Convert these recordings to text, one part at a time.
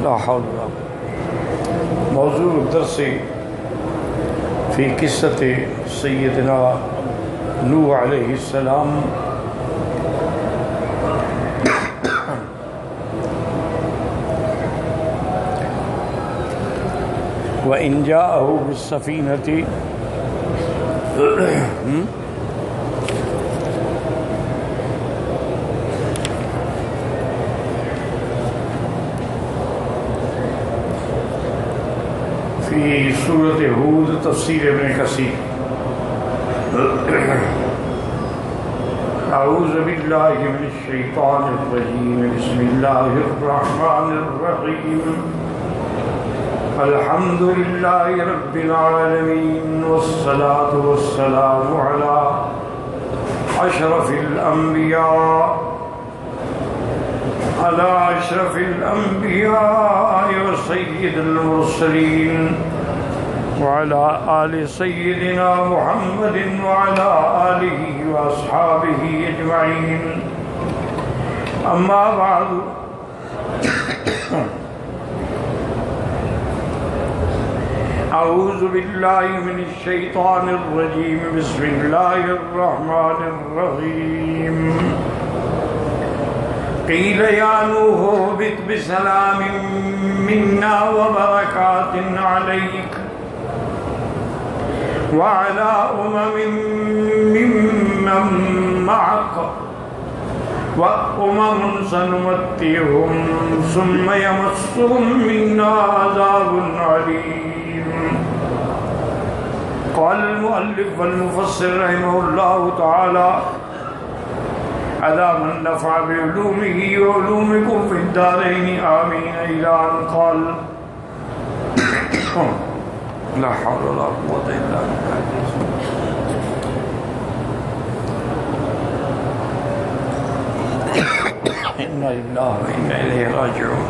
لا حول ولا قوة. موضوع الدرس في قصة سيدنا نوح عليه السلام. وإن جاءه بالسفينة في سورة هود تفسير ابن كثير. أعوذ بالله من الشيطان الرجيم. بسم الله الرحمن الرحيم. الحمد لله رب العالمين والصلاة والسلام على أشرف الأنبياء وسيد المرسلين وعلى آل سيدنا محمد وعلى آله وأصحابه أجمعين. أما بعد، أعوذ بالله من الشيطان الرجيم. بسم الله الرحمن الرحيم. قيل يا نوح اهبط بسلام منا وبركات عليك وعلى ممن معك وأمم سنمتعهم ثم يمسهم منا عذاب عليم. قال المؤلف والمفسر رحمه الله تعالى: عذاب نفع بعلومه وعلومكم في الدارين آمين. إلى أن قال: لا حول ولا قوة إلا بالله. إنا لله وإنا إليه راجعون.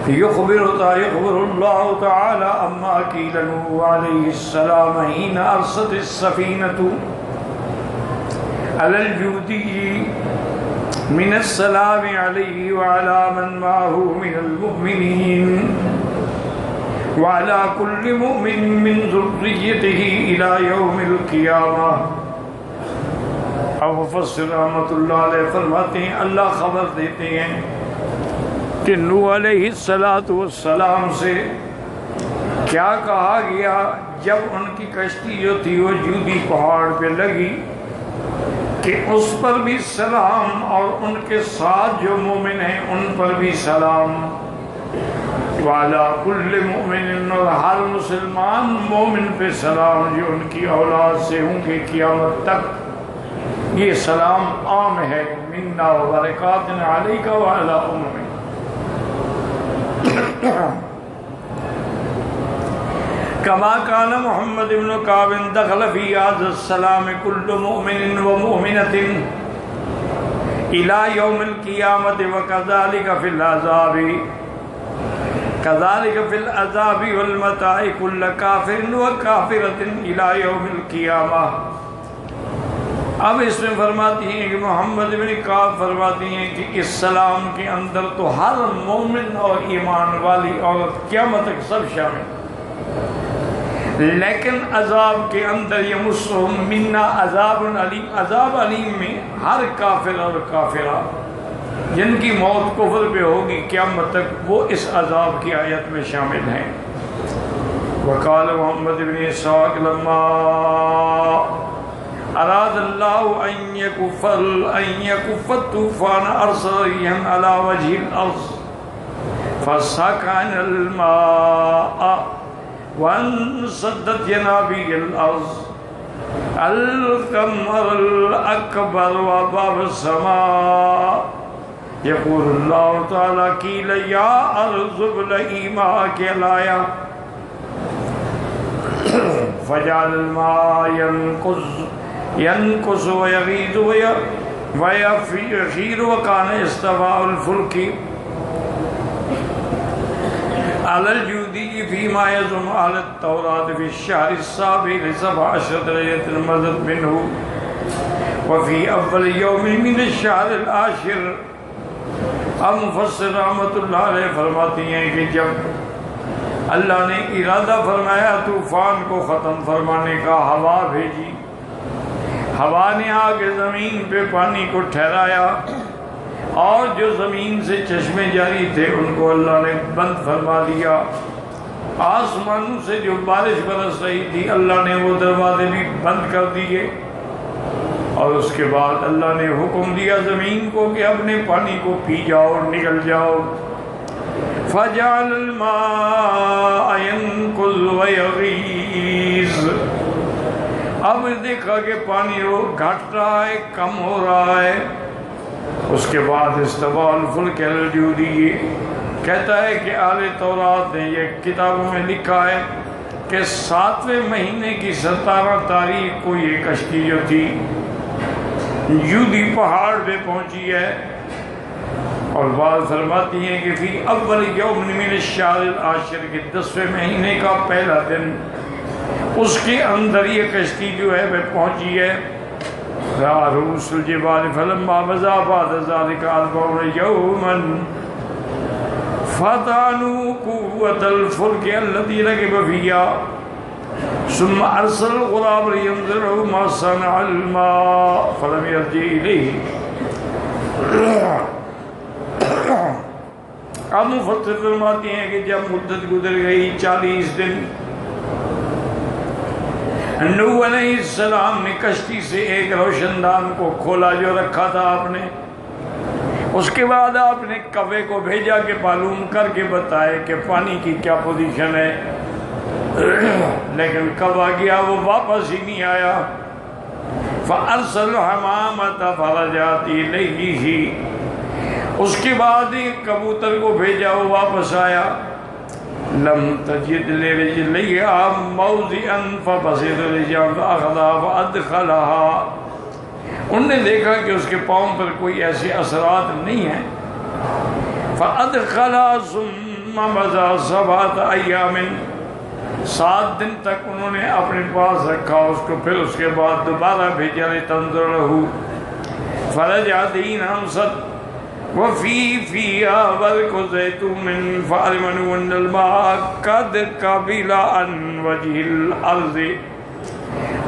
يخبر الله تعالى أما قيل نوح عليه السلام حين أرست السفينة على الجودي من السلام عليه وعلى من معه من المؤمنين وعلى كل مؤمن من ذريته إلى يوم القيامة. اب مفسر رحمۃ اللہ علیہ فرماتے ہیں اللہ خبر دیتے ہیں کہ نوح علیہ السلام سے کیا کہا گیا جب ان کی کشتی جو تھی وہ جودی پہاڑ پہ لگی کہ اس پر بھی سلام اور ان کے ساتھ جو مومن ہیں ان پر بھی سلام. وعلی کل مومن، اور ہر مسلمان مومن پہ سلام جو ان کی اولاد سے ہوں گے قیامت تک. یہ سلام عام ہے. منا وبرکات علیک وعلی امم. كما كان محمد بن كعب دخل في هذا السلام كل مؤمن ومؤمنة إلى يوم القيامة وكذلك في العذاب والمتاع كل كافر وكافرة إلى يوم القيامة. اب اس میں فرماتی ہیں کہ محمد بن کعب فرماتی ہیں کہ اس سلام کے اندر تو ہر مومن اور ایمان والی عورت قیامت تک سب شامل، لیکن عذاب کے اندر یمسہم منا عذاب علیم. عذاب علیم میں ہر کافر اور کافرہ جن کی موت کفر پہ ہوگی قیامت تک وہ اس عذاب کی آیت میں شامل ہیں. وقال محمد بن اسحاق لما اراد اللہ ان یکف الطوفان ارسل ريحا على وجه الارض فسكن الماء وانسدت ينابيع الارض القمر الاكبر وباب السماء. يقول الله تعالى: قيل يا ارض ابلعي ماءك لایا فجعل الماء ينقص ويغيض ويخير وكان استواء الفلك على الجودي فيما يزعم أهل التوراة في الشهر السابع ل17 ليلة مضت منه وفی اول یوم من الشہر العاشر. اب مفسر رحمۃ اللہ علیہ فرماتی ہیں کہ جب اللہ نے ارادہ فرمایا طوفان کو ختم فرمانے کا، ہوا بھیجی، ہوا نے آ کے زمین پہ پانی کو ٹھہرایا، اور جو زمین سے چشمے جاری تھے ان کو اللہ نے بند فرما دیا. آسمانوں سے جو بارش برس رہی تھی اللہ نے وہ دروازے بھی بند کر دیے، اور اس کے بعد اللہ نے حکم دیا زمین کو کہ اپنے پانی کو پی جاؤ اور نکل جاؤ. فَجَعَلَ الْمَاءَ يَنْقُضُ وَيَغِيظُ. اب دیکھا کہ پانی وہ گھٹ رہا ہے، کم ہو رہا ہے. اس کے بعد استوى الفلك على الجودی. کہتا ہے کہ اہل تورات نے یہ کتابوں میں لکھا ہے کہ 7ویں مہینے کی 17 تاریخ کو یہ کشتی جو تھی جودی پہاڑ پہ پہنچی ہے. اور بعض فرماتی ہیں کہ فی اول یوم من الشہر العاشر کے 10ویں مہینے کا پہلا دن اس کے اندر یہ کشتی جو ہے وہ پہنچی ہے. رؤوس الجبال فلما بزا بعد ذلك 40 يوما فتنوا قوة الفلك الذي ركب فيها ثم أرسل الغراب لينظروا ما صنع الماء فلم يرجع إليه. اب مفسر فرماتے ہیں کہ جب مدت گزر گئی 40 دن، نوح علیہ السلام نے کشتی سے ایک روشن دان کو کھولا جو رکھا تھا آپ نے. اس کے بعد آپ نے کوے کو بھیجا کہ معلوم کر کے بتائے کہ پانی کی کیا پوزیشن ہے. لیکن کوا گیا وہ واپس ہی نہیں آیا. فَأَرْسَلُ حَمَامَةَ فَرَجَعَتْ إِلَيْهِ. اس کے بعد ایک کبوتر کو بھیجا، وہ واپس آیا. لم تجد لرجليها موضعا فبصر رجعا فأخذها فأدخلها. انہوں نے دیکھا کہ اس کے پاؤں پر کوئی ایسے اثرات نہیں ہیں. فأدخلها ثم مضى 7 أيام. 7 دن تک انہوں نے اپنے پاس رکھا اس کو، پھر اس کے بعد دوبارہ بھیجا لتنظر له فرجع دين أمسد وفي فيها برق زيتون فعلموا أن الماء قد قبل عن وجه الأرض.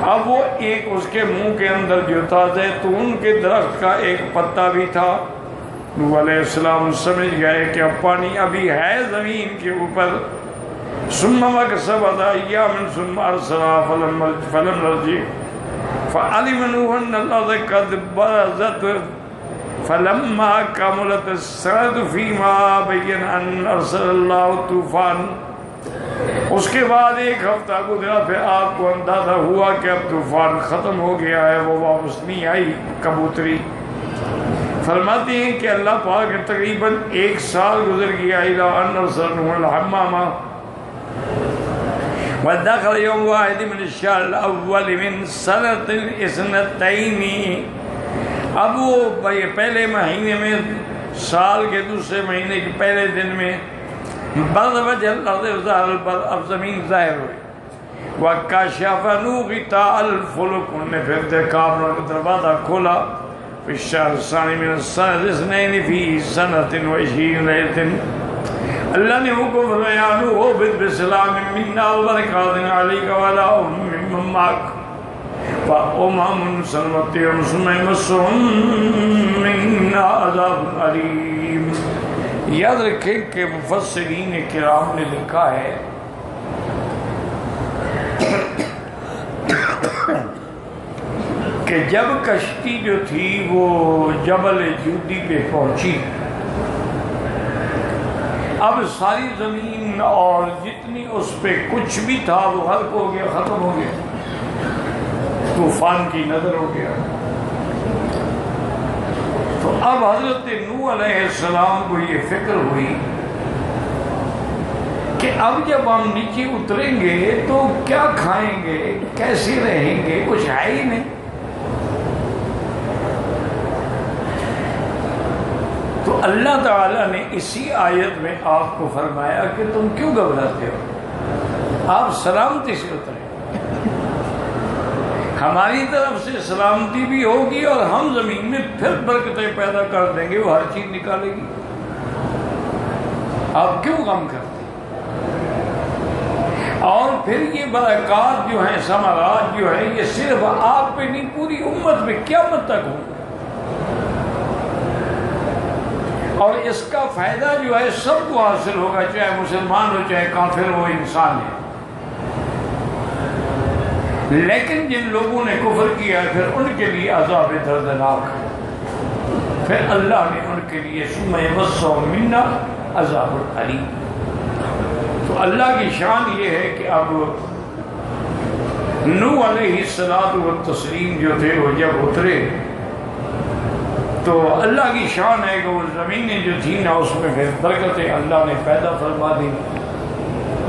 اب وہ ایک اس کے منہ کے اندر جو تھا زیتون کے درخت کا ایک پتا بھی تھا. نوح علیہ السلام سمجھ گئے کہ اب پانی ابھی ہے زمین کے اوپر. ثم مكث أياما ثم أرسلها فلم يرجع فعلم نوح أن الأرض قد برزت فلما كملت السنة فيما بين أن أرسل الله الطوفان. اس کے بعد ایک ہفتہ گزرا، پھر آپ کو اندازہ ہوا کہ اب طوفان ختم ہو گیا ہے. وہ واپس نہیں آئی کبوتری. فرماتے ہیں کہ اللہ پاک تقریباً 1 سال گزر گیا. إلى أن أرسل نوح الحمامة ودخل يوم واحد من الشهر الأول من سنة 2. اب وہ پہلے مہینے میں، سال کے دوسرے مہینے کے پہلے دن میں برد وجہ الارض ظاہر البر، اب زمین ظاہر ہوئی. وَكَشَفَ نُغِطَ الْفُلُكُ. انہوں نے پھر دیکھا، انہوں نے دروازہ کھولا. فِي الشَّهْرِ الثَّانِي مِنَ السَّنَةِ 2 فِي سَنَةٍ وَعِشْرِينَ لَيْلَةً. اللہ نے حکم فرمایا نوح اهبط بسلام منا وبرکات علیک وعلی امم ممن معک فأمم سنمتعهم ثم يمسهم منا عذاب علیم. یاد رکھیں کہ مفسرین کرام نے لکھا ہے کہ جب کشتی جو تھی وہ جبل جودی پہ پہنچی، اب ساری زمین اور جتنی اس پہ کچھ بھی تھا وہ غرق ہو گیا، ختم ہو گیا، طوفان کی نظر ہو گیا. تو اب حضرت نوح علیہ السلام کو یہ فکر ہوئی کہ اب جب ہم نیچے اتریں گے تو کیا کھائیں گے، کیسے رہیں گے، کچھ ہے ہی نہیں. تو اللہ تعالیٰ نے اسی آیت میں آپ کو فرمایا کہ تم کیوں گھبراتے ہو، آپ سلامتی سے اتریں. ہماری طرف سے سلامتی بھی ہوگی اور ہم زمین میں پھر برکتیں پیدا کر دیں گے، وہ ہر چیز نکالے گی۔ آپ کیوں غم کرتے؟ اور پھر یہ برکات جو ہیں، ثمرات جو ہیں، یہ صرف آپ پہ نہیں، پوری امت پہ قیامت تک ہوں، اور اس کا فائدہ جو ہے سب کو حاصل ہوگا، چاہے مسلمان ہو چاہے کافر ہو، انسان ہے۔ لیکن جن لوگوں نے کفر کیا پھر ان کے لیے عذاب دردناک، پھر اللہ نے ان کے لیے ثم یمسهم منا عذاب الیم۔ تو اللہ کی شان یہ ہے کہ اب نوح علیہ الصلوۃ والتسلیم جو تھے وہ جب اترے تو اللہ کی شان ہے کہ وہ زمینیں جو تھیں نا اس میں پھر برکتیں اللہ نے پیدا فرما دی۔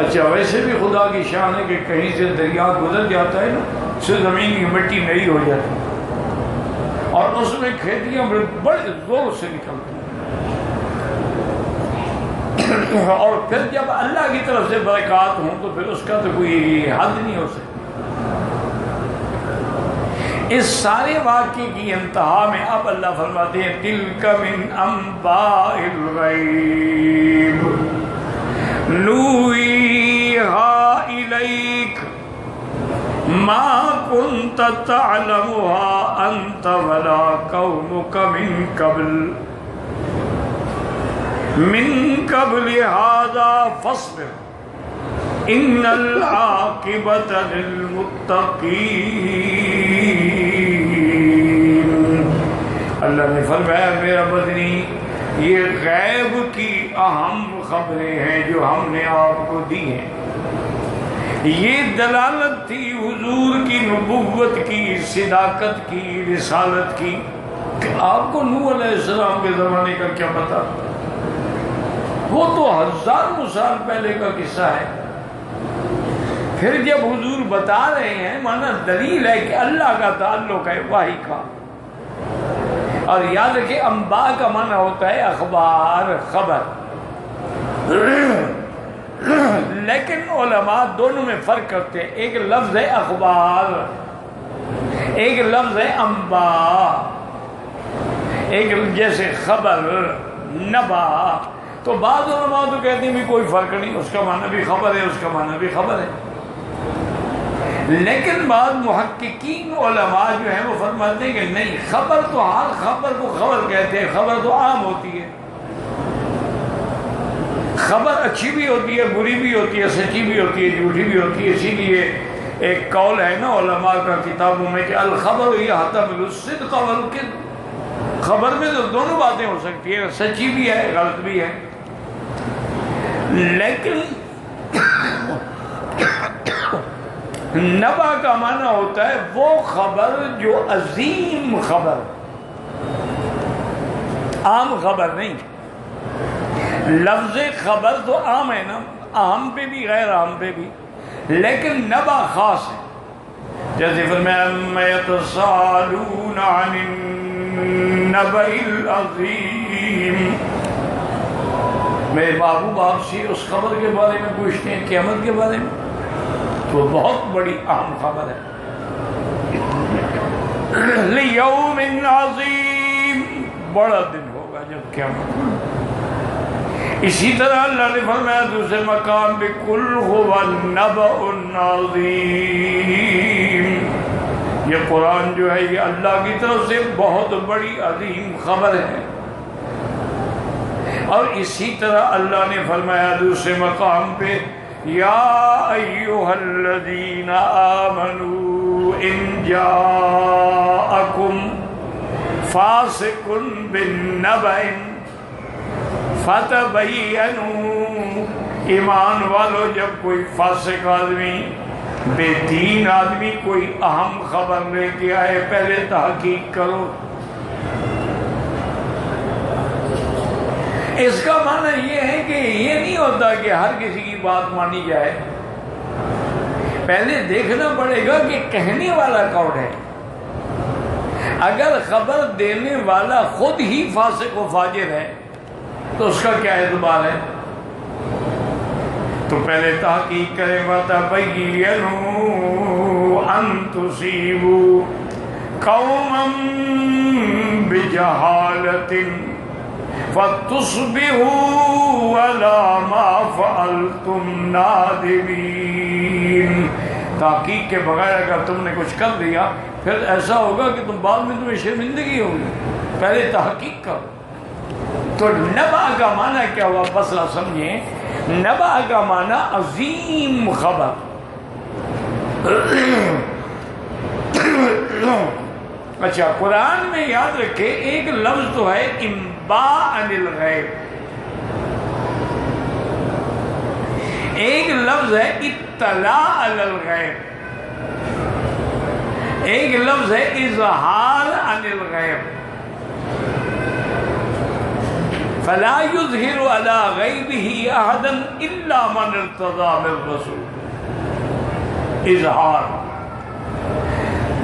اچھا ویسے بھی خدا کی شان ہے کہ کہیں سے دریا گزر جاتا ہے نا، سے زمین کی مٹی نئی ہو جاتی اور اس میں کھیتیاں بڑے زور سے نکلتی ہیں، اور پھر جب اللہ کی طرف سے برکات ہوں تو پھر اس کا تو کوئی حد نہیں ہو سکتا۔ اس سارے واقعے کی انتہا میں اب اللہ فرماتے ہیں تلک من انباء الغیب نوحیہا الیک ما کنت تعلمها انت ولا قومک من قبل هذا فاصبر ان العاقبۃ للمتقین۔ اللہ نے فرمایا میرا بدنی، یہ غیب کی اہم خبریں ہیں جو ہم نے آپ کو دی ہیں، یہ دلالت تھی حضور کی نبوت کی، صداقت کی، رسالت کی، کہ آپ کو نوح علیہ السلام کے زمانے کا کیا پتا، وہ تو ہزاروں سال پہلے کا قصہ ہے۔ پھر جب حضور بتا رہے ہیں مانا دلیل ہے کہ اللہ کا تعلق ہے وحی کا، اور یاد رکھیں انباء کا معنی ہوتا ہے اخبار، خبر، لیکن علماء دونوں میں فرق کرتے ہیں، ایک لفظ ہے اخبار، ایک لفظ ہے انباء، ایک جیسے خبر، نبا، تو بعض علماء تو کہتے ہیں بھی کوئی فرق نہیں، اس کا معنی بھی خبر ہے، اس کا معنی بھی خبر ہے، لیکن بعض محققین علماء جو ہیں وہ فرماتے ہیں کہ نہیں، خبر تو ہر خبر کو خبر کہتے ہیں، خبر تو عام ہوتی ہے، خبر اچھی بھی ہوتی ہے، بری بھی ہوتی ہے، سچی بھی ہوتی ہے، جھوٹی بھی ہوتی ہے، اسی لیے ایک قول ہے نا علماء کا کتابوں میں کہ الخبر یحتمل الصدق والکذب، خبر میں تو دونوں باتیں ہو سکتی ہے، سچی بھی ہے، غلط بھی ہے، لیکن نبا کا معنی ہوتا ہے وہ خبر جو عظیم خبر، عام خبر نہیں۔ لفظ خبر تو عام ہے نا، عام پہ بھی غیر عام پہ بھی، لیکن نبا خاص ہے، جیسے فرمایا اما یتساءلون عن النبأ العظیم، میرے محبوب آپ سے اس خبر کے بارے میں پوچھتے ہیں، قیامت کے بارے میں، تو بہت بڑی اہم خبر ہے، لیوم عظیم، بڑا دن ہوگا جب قیامت۔ اسی طرح اللہ نے فرمایا دوسرے مقام پہ قل هو النبأ العظیم، یہ قرآن جو ہے یہ اللہ کی طرف سے بہت بڑی عظیم خبر ہے، اور اسی طرح اللہ نے فرمایا دوسرے مقام پہ یا ایھا الذین آمنوا ان جاءکم فاسق بالنبأ فتبینوا، ایمان والو جب کوئی فاسق آدمی، بے دین آدمی کوئی اہم خبر لے کے آئے پہلے تحقیق کرو۔ اس کا معنی یہ ہے کہ یہ نہیں ہوتا کہ ہر کسی کی بات مانی جائے، پہلے دیکھنا پڑے گا کہ کہنے والا کون ہے۔ اگر خبر دینے والا خود ہی فاسق و فاجر ہے تو اس کا کیا اعتبار ہے؟ تو پہلے تحقیق کرے وَتَبَيَّنُوا ان تصیبوا قوما بجہالۃ فتصبحوا علی ما فعلتم نادمین. تحقیق کے بغیر اگر تم نے کچھ کر دیا پھر ایسا ہوگا کہ تم بعد میں تمہیں شرمندگی ہوگی. پہلے تحقیق کرو. تو نبأ کا معنی کیا ہوا؟ مسئلہ سمجھیں. نبأ کا معنی عظیم خبر. اچھا قرآن میں یاد رکھے ایک لفظ تو ہے انباء عن الغیب، ایک لفظ ہے اطلاع علی الغیب، ایک لفظ ہے اظہار عن الغیب. فلا يظہر علی غیبہ احدا الا من ارتضی من رسول. اظہار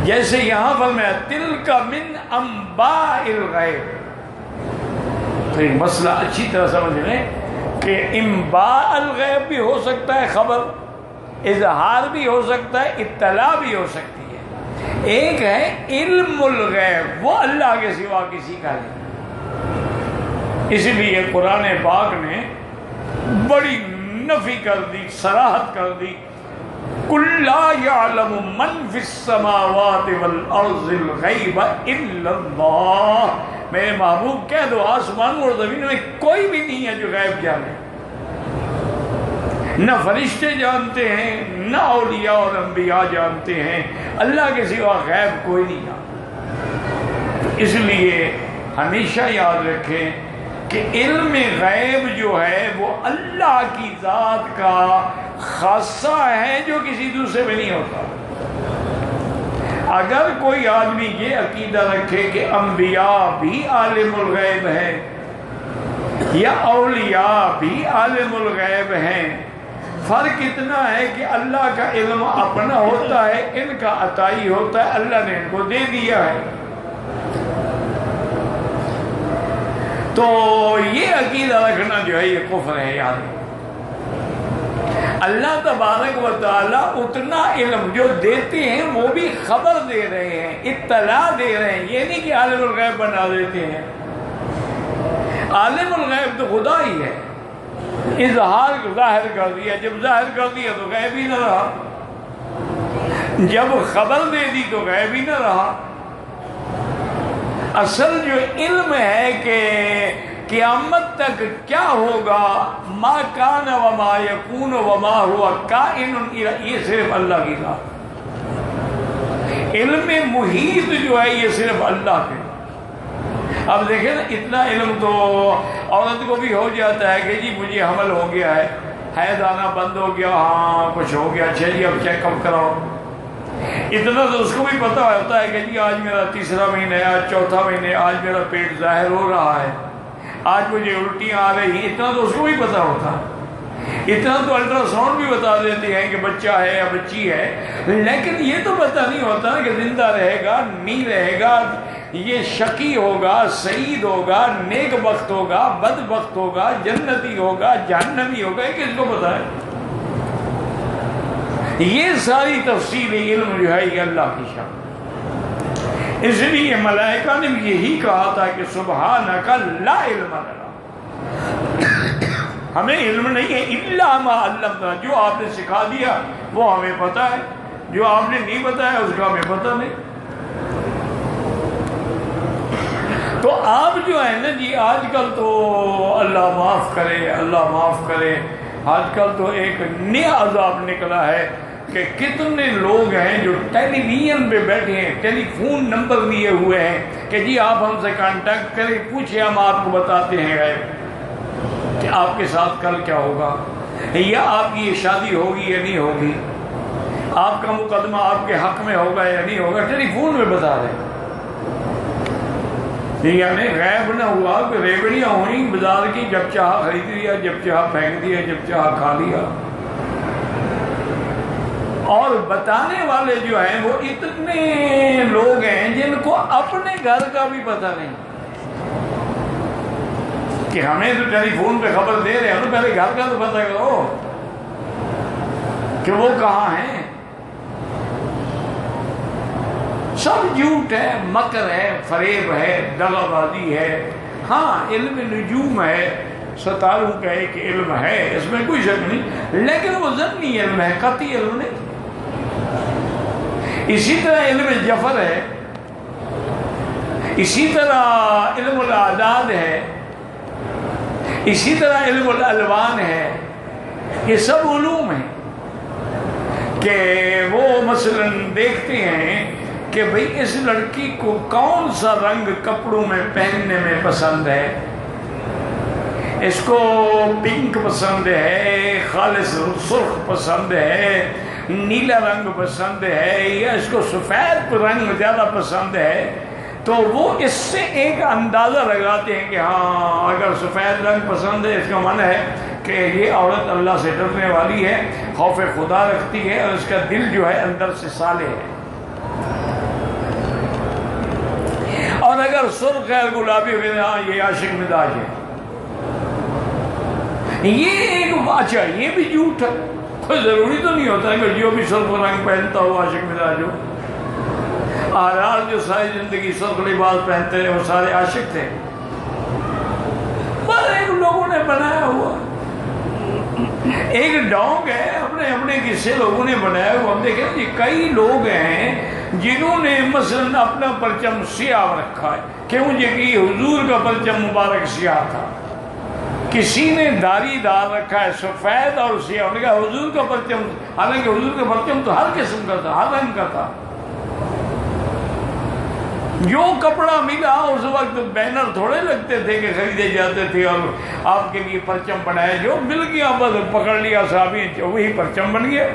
جیسے یہاں فرمایا تلک من انباء الغیب. تو یہ مسئلہ اچھی طرح سمجھ لیں کہ انباء الغیب بھی ہو سکتا ہے خبر، اظہار بھی ہو سکتا ہے، اطلاع بھی ہو سکتی ہے. ایک ہے علم الغیب، وہ اللہ کے سوا کسی کا نہیں. اسی لیے قرآن پاک نے بڑی نفی کر دی، صراحت کر دی. قُلْ لَا يَعْلَمُ مَنْ فِي السَّمَاوَاتِ وَالْأَرْضِ الْغَيْبَ إِلَّا اللَّهُ. میرے محبوب کہہ دو آسمانوں اور زمین میں کوئی بھی نہیں ہے جو غیب جانے. نہ فرشتے جانتے ہیں، نہ اولیاء اور انبیاء جانتے ہیں. اللہ کے سوا غیب کوئی نہیں جانتا. اس لیے ہمیشہ یاد رکھیں کہ علم غیب جو ہے وہ اللہ کی ذات کا خاصہ ہے جو کسی دوسرے میں نہیں ہوتا. اگر کوئی آدمی یہ عقیدہ رکھے کہ انبیاء بھی عالم الغیب ہیں یا اولیاء بھی عالم الغیب ہیں، فرق اتنا ہے کہ اللہ کا علم اپنا ہوتا ہے، ان کا عطائی ہوتا ہے، اللہ نے ان کو دے دیا ہے. تو یہ عقیدہ رکھنا جو ہے یہ کفر ہے. یاد اللہ تبارک و تعالیٰ اتنا علم جو دیتے ہیں وہ بھی خبر دے رہے ہیں، اطلاع دے رہے ہیں. یہ نہیں کہ عالم الغیب بنا دیتے ہیں. عالم الغیب تو خدا ہی ہے. اظہار ظاہر کر دیا، جب ظاہر کر دیا تو غیب ہی نہ رہا، جب خبر دے دی تو غیب ہی نہ رہا. اصل جو علم ہے کہ قیامت تک کیا ہوگا، ما کان وما یکون وما ہوا کائن، یہ صرف اللہ کی ذات. علم محیط جو ہے یہ صرف اللہ کے. اب دیکھیں نا اتنا علم تو عورت کو بھی ہو جاتا ہے کہ جی مجھے حمل ہو گیا ہے، حیض آنا بند ہو گیا، ہاں کچھ ہو گیا، اچھا جی اب چیک اپ کراؤ. اتنا تو اس کو بھی پتہ ہوتا ہے کہ جی آج میرا تیسرا مہینہ ہے، آج چوتھا مہینہ ہے، آج میرا پیٹ ظاہر ہو رہا ہے، آج مجھے الٹیاں آ رہی ہیں. اتنا تو اس کو بھی پتہ ہوتا ہے. اتنا تو الٹرا ساؤنڈ بھی بتا دیتے ہیں کہ بچہ ہے یا بچی ہے. لیکن یہ تو پتہ نہیں ہوتا کہ زندہ رہے گا نہیں رہے گا، یہ شقی ہوگا، سعید ہوگا، نیک بخت ہوگا، بد بخت ہوگا، جنتی ہوگا، جہنمی ہوگا. یہ کس کو پتہ ہے؟ یہ ساری تفصیل علم جو ہے یہ اللہ کی شان. اس لیے ملائکہ نے بھی یہی کہا تھا کہ سبحانک لا علم لنا، ہمیں علم نہیں ہے الا ما علمتنا، جو آپ نے سکھا دیا وہ ہمیں پتہ ہے، جو آپ نے نہیں بتایا اس کا ہمیں پتہ نہیں. تو آپ جو ہے نا جی آج کل تو اللہ معاف کرے، اللہ معاف کرے، آج کل تو ایک نیا عذاب نکلا ہے کہ کتنے لوگ ہیں جو ٹیلی ویژن پہ بیٹھے ہیں، ٹیلی فون نمبر لیے ہوئے ہیں کہ جی آپ ہم سے کانٹیکٹ کریں، پوچھیں، ہم آپ کو بتاتے ہیں کہ آپ کے ساتھ کل کیا ہوگا، یا آپ کی یہ شادی ہوگی یا نہیں ہوگی، آپ کا مقدمہ آپ کے حق میں ہوگا یا نہیں ہوگا، ٹیلی فون میں بتا رہے ہیں. یعنی غیب نہ ہوا کہ ریوڑیاں ہوئیں بازار کی، جب چاہا خرید لیا، جب چاہا پھینک دیا، جب چاہا کھا لیا. اور بتانے والے جو ہیں وہ اتنے لوگ ہیں جن کو اپنے گھر کا بھی پتہ نہیں کہ ہمیں تو ٹیلی فون پہ خبر دے رہے ہیں، تو پہلے گھر کا تو پتہ کرو کہ وہ کہاں ہیں. سب جھوٹ ہے، مکر ہے، فریب ہے، دغا بازی ہے۔ ہاں علم نجوم ہے، ستاروں کا ایک علم ہے، اس میں کوئی شک نہیں، لیکن وہ ظنی علم ہے، قطعی علم نہیں۔ اسی طرح علم جفر ہے، اسی طرح علم الاعداد ہے، اسی طرح علم الالوان ہے۔ یہ سب علوم ہیں کہ وہ مثلا دیکھتے ہیں کہ بھئی اس لڑکی کو کون سا رنگ کپڑوں میں پہننے میں پسند ہے، اس کو پنک پسند ہے، خالص سرخ پسند ہے، نیلا رنگ پسند ہے، یا اس کو سفید رنگ زیادہ پسند ہے، تو وہ اس سے ایک اندازہ لگاتے ہیں کہ ہاں اگر سفید رنگ پسند ہے اس کا معنی ہے کہ یہ عورت اللہ سے ڈرنے والی ہے، خوف خدا رکھتی ہے، اور اس کا دل جو ہے اندر سے صالح ہے۔ اور اگر سرخ ہے گلابی ہو ہاں یہ عاشق مزاج ہے۔ یہ ایک اچھا یہ بھی جھوٹ ہے، کوئی ضروری تو نہیں ہوتا کہ جو بھی سرخ رنگ پہنتا ہو عاشق مزاج ہو۔ آرار جو ساری زندگی سرخ لباس پہنتے رہے وہ سارے عاشق تھے، بس ایک لوگوں نے بنایا ہوا ایک ڈونگ ہے، اپنے قصے لوگوں نے بنایا ہوا۔ ہم دیکھیں جی کئی لوگ ہیں جنہوں نے مثلا اپنا پرچم سیاہ رکھا ہے، کیوں جی کہ حضور کا پرچم مبارک سیاہ تھا۔ کسی نے داڑھی دار رکھا ہے سفید اور سیاہ، انہوں نے کہا حضور کا پرچم، حالانکہ حضور کا پرچم تو ہر قسم کا تھا، ہر رنگ کا تھا۔ جو کپڑا ملا اس وقت بینر تھوڑے لگتے تھے کہ خریدے جاتے تھے اور آپ کے لیے پرچم بنائے، جو مل گیا بس پکڑ لیا صحابی، وہی پرچم بن گیا۔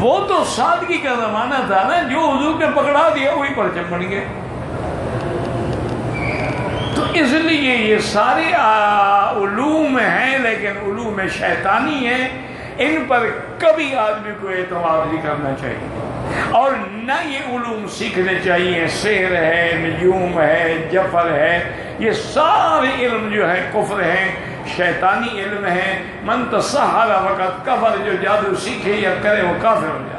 وہ تو سادگی کا زمانہ تھا نا، جو حضور نے پکڑا دیا وہی پرچم بن گیا۔ تو اس لیے یہ سارے علوم ہیں لیکن علوم شیطانی ہیں، ان پر کبھی آدمی کو اعتماد نہیں کرنا چاہیے، اور نہ یہ علوم سیکھنے چاہیے۔ سحر ہے، نجوم ہے، جفر ہے، یہ سارے علم جو ہے کفر ہیں، شیطانی علم ہے۔ من تسحر وقت کفر، جو جادو سیکھے یا کرے وہ کافر ہو جاتا۔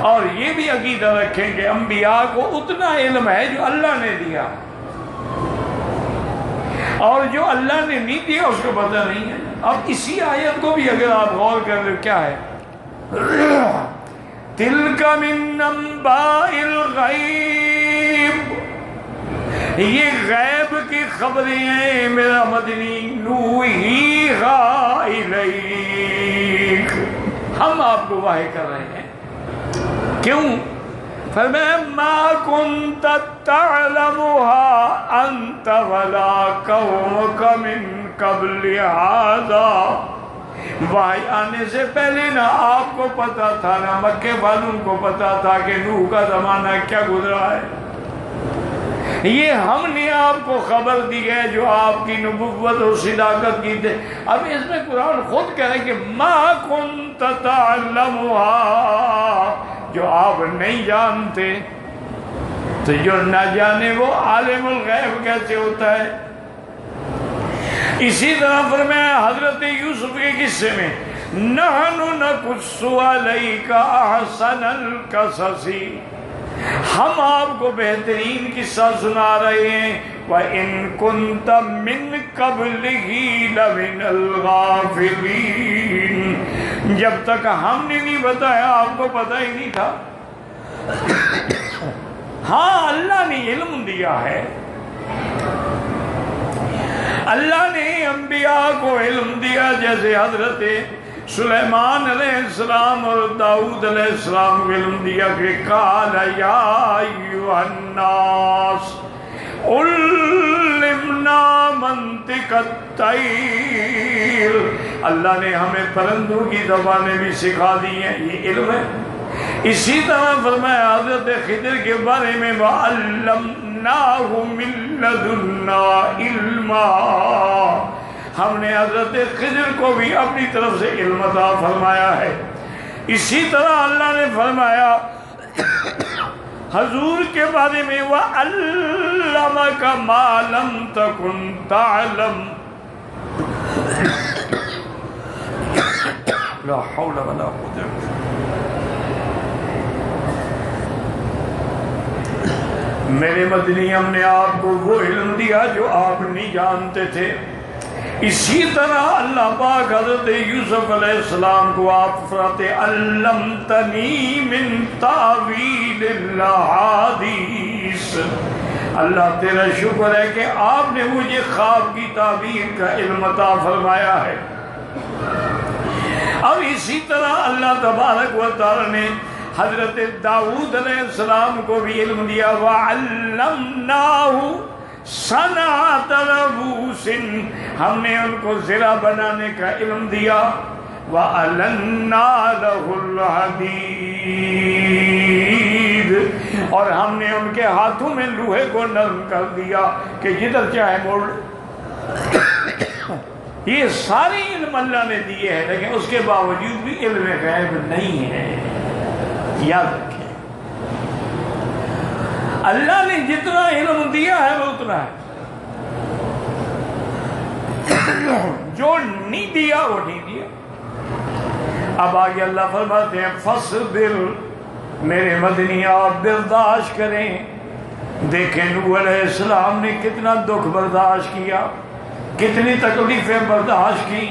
اور یہ بھی عقیدہ رکھیں کہ انبیاء کو اتنا علم ہے جو اللہ نے دیا، اور جو اللہ نے نہیں دیا اس کو پتہ نہیں ہے۔ اب اسی آیت کو بھی اگر آپ غور کر لیں کیا ہے، تِلْكَ مِنْ أَنْبَاءِ الْغَيْبِ، یہ غیب کی خبریں ہیں میرا مدنی، نُوحِيهَا إِلَيْكَ، ہم آپ کو واحی کر رہے ہیں۔ کیوں؟ فرمایا مَا كُنْتَ تَعْلَمُهَا أَنْتَ وَلَا قَوْمُكَ مِنْ قَبْلِ هَذَا، وحی آنے سے پہلے نہ آپ کو پتا تھا نہ مکے والوں کو پتا تھا کہ نوح کا زمانہ کیا گزرا ہے۔ یہ ہم نے آپ کو خبر دی ہے جو آپ کی نبوت اور صداقت کی تھے۔ اب اس میں قرآن خود کہہ رہے کہ مَا كُنْتَ تَعْلَمُهَا، جو آپ نہیں جانتے، تو جو نہ جانے وہ عالم الغیب کیسے ہوتا ہے؟ اسی طرح فرمایا حضرت یوسف کے قصے میں، نَحْنُ نَقُصُّ عَلَيْكَ أَحْسَنَ الْقَصَصِ، ہم آپ کو بہترین قصہ سنا رہے ہیں، وَإِن كُنْتَ مِن قَبْلِهِ لَمِنَ الْغَافِلِينَ، جب تک ہم نے نہیں بتایا آپ کو پتہ ہی نہیں تھا۔ ہاں اللہ نے علم دیا ہے، اللہ نے انبیاء کو علم دیا، جیسے حضرت سلیمان علیہ السلام اور داؤد علیہ السلام کو علم دیا کہ قال یا ایھا الناس علمنا منطق الطیر، اللہ نے ہمیں پرندوں کی زبانیں بھی سکھا دی ہیں، یہ علم ہے۔ اسی طرح فرمایا حضرت خضر کے بارے میں وَعَلَّمْنَاهُ مِن لَدُنَّا عِلْمًا، ہم نے حضرت خضر کو بھی اپنی طرف سے علم عطا فرمایا ہے۔ اسی طرح اللہ نے فرمایا حضور کے بارے میں وَعَلَّمَكَ مَا لَمْ تَكُنْ تَعْلَمْ، لا حول ولا قوة الا بالله۔ میرے مدنی ہم نے آپ کو وہ علم دیا جو آپ نہیں جانتے تھے. اسی طرح اللہ پاک حضرت یوسف علیہ السلام کو آپ فرماتے علمتنی من تاویل الاحادیث. اللہ تیرا شکر ہے کہ آپ نے مجھے خواب کی تعبیر کا علم عطا فرمایا ہے. اور اسی طرح اللہ تبارک و تعالی نے حضرت داؤد علیہ السلام کو بھی علم دیا. وَعَلَّمْنَاهُ صنعت لبوس، ہم نے ان کو زرہ بنانے کا علم دیا. وَأَلَنَّا لَهُ الْحَدِيدِ، اور ہم نے ان کے ہاتھوں میں لوہے کو نرم کر دیا کہ جدھر چاہے موڑ. یہ ساری علم اللہ نے دیے ہیں، لیکن اس کے باوجود بھی علم غیب نہیں ہے. یاد رکھیں اللہ نے جتنا علم دیا ہے وہ اتنا ہے، جو نہیں دیا وہ نہیں دیا. اب آگے اللہ فرماتے ہیں فَصْبِرْ، میرے مدنی آپ برداشت کریں. دیکھیں نوح علیہ السلام نے کتنا دکھ برداشت کیا، کتنی تکلیفیں برداشت کی.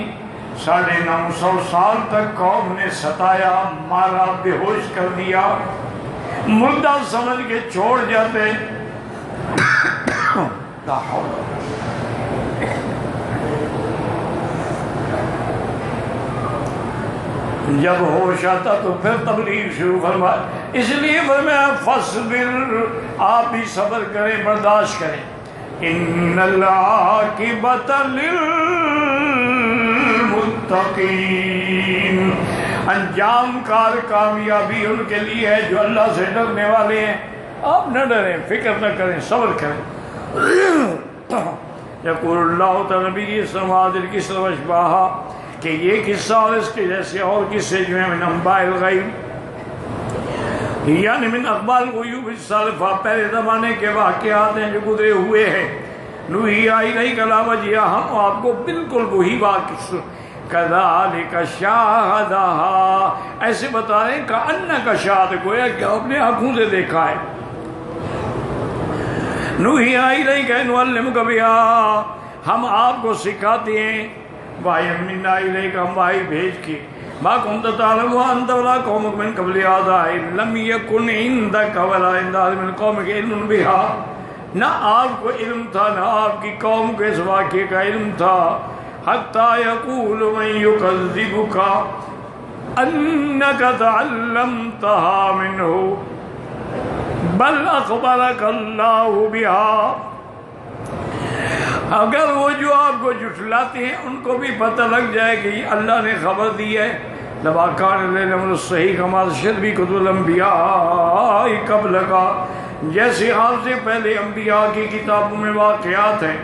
950 سال تک قوم نے ستایا، مارا، بے ہوش کر دیا، مردہ سمجھ کے چھوڑ جاتے. جب ہوش آتا تو پھر تبلیغ شروع فرمایا. اس لیے فرمایا فَصْبِرْ، آپ بھی صبر کریں، برداشت کریں. إِنَّ الْعَاقِبَةَ لِلْمُتَّقِينَ، انجام کار کامیابی ان کے لیے ہے جو اللہ سے ڈرنے والے ہیں. آپ نہ ڈریں، فکر نہ کریں، صبر کریں. یقول اللہ تعالیٰ نبی سماعت القصہ واشباہا، کہ یہ قصہ اور اس کے جیسے اور قصے جو ہیں من انباء الغیب، یعنی من اخبار الغیوب السالفہ، پہلے زمانے کے واقعات ہیں جو گزرے ہوئے ہیں. نوحی الیک وجیہ، ہم آپ کو بالکل وہی واقع کذالک شاہدہا، ایسے بتا رہے ہیں کأنک شاہد، گویا کہ اپنے آنکھوں سے دیکھا ہے. نوحی الیک نعلمک بہا، ہم آپ کو سکھاتے ہیں. وحی منا الیک، ہم وحی بھیج کے. ما کنت تعلم وانت ولا قومک من قبل ھذا لم یکن عندک ولا عند من قومک علم بہا، نہ آپ کو علم تھا نہ آپ کی قوم کو اس واقعے کا علم تھا. حتی یقول من یکذبک انک تعلمتها منہ بل اخبرک اللہ بہا. اگر وہ جو آپ کو جھٹلاتے ہیں ان کو بھی پتہ لگ جائے کہ یہ اللہ نے خبر دی ہے. لما کان لهم الصحیح کما شربی کتب الانبیاء قبلک، جیسے آپ سے پہلے انبیاء کی کتابوں میں واقعات ہیں.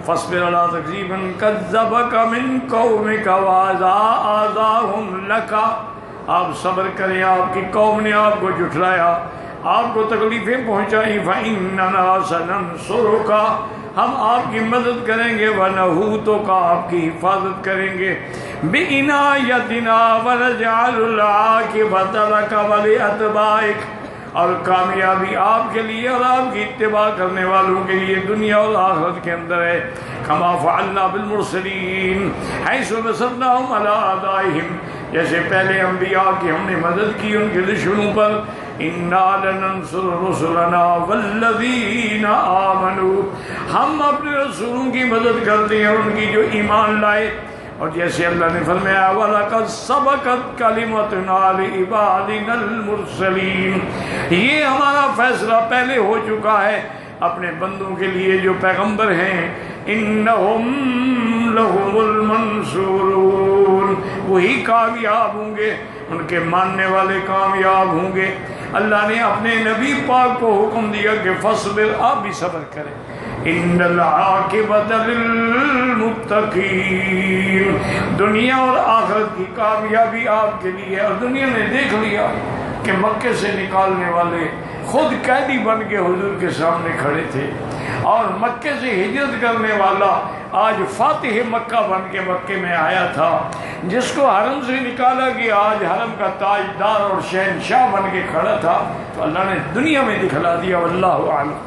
فاصبر علی تکذیب کذبک من قومک وآذاہم لک، آپ صبر کریں، آپ کی قوم نے آپ کو جھٹلایا، آپ کو تکلیفیں پہنچائیں. فإننا سننصرک، ہم آپ کی مدد کریں گے. وَنَحُوتُکَ، آپ کی حفاظت کریں گے. بِعِنَایَتِنَا وَنَجْعَلُ الْعَاقِبَةَ لَکَ وَلِأَتْبَاعِکَ، اور کامیابی آپ کے لیے اور آپ کی اتباع کرنے والوں کے لیے دنیا اور آخرت کے اندر ہے. كما فعلنا بالمرسلین حیث نصرناہم علی اعدائہم، جیسے پہلے انبیاء کی ہم نے مدد کی ان کے دشمنوں پر. انا لننصر رسلنا والذین آمنوا، ہم اپنے رسولوں کی مدد کرتے ہیں اور ان کی جو ایمان لائے. اور جیسے اللہ نے فرمایا وَلَقَدْ سَبَقَتْ كَلِمَتُنَا لِعِبَادِنَا الْمُرْسَلِينَ، یہ ہمارا فیصلہ پہلے ہو چکا ہے اپنے بندوں کے لیے جو پیغمبر ہیں. إِنَّهُمْ لَهُمُ الْمَنْصُورُونَ، وہی کامیاب ہوں گے، ان کے ماننے والے کامیاب ہوں گے. اللہ نے اپنے نبی پاک کو حکم دیا کہ فصبر، آپ بھی صبر کریں. ان العاقبۃ للمتقین، دنیا اور آخرت کی کامیابی آپ کے لیے. اور دنیا نے دیکھ لیا کہ مکے سے نکالنے والے خود قیدی بن کے حضور کے سامنے کھڑے تھے، اور مکے سے ہجرت کرنے والا آج فاتح مکہ بن کے مکے میں آیا تھا. جس کو حرم سے نکالا گیا آج حرم کا تاجدار اور شہنشاہ بن کے کھڑا تھا. تو اللہ نے دنیا میں دکھلا دیا. واللہ اعلم.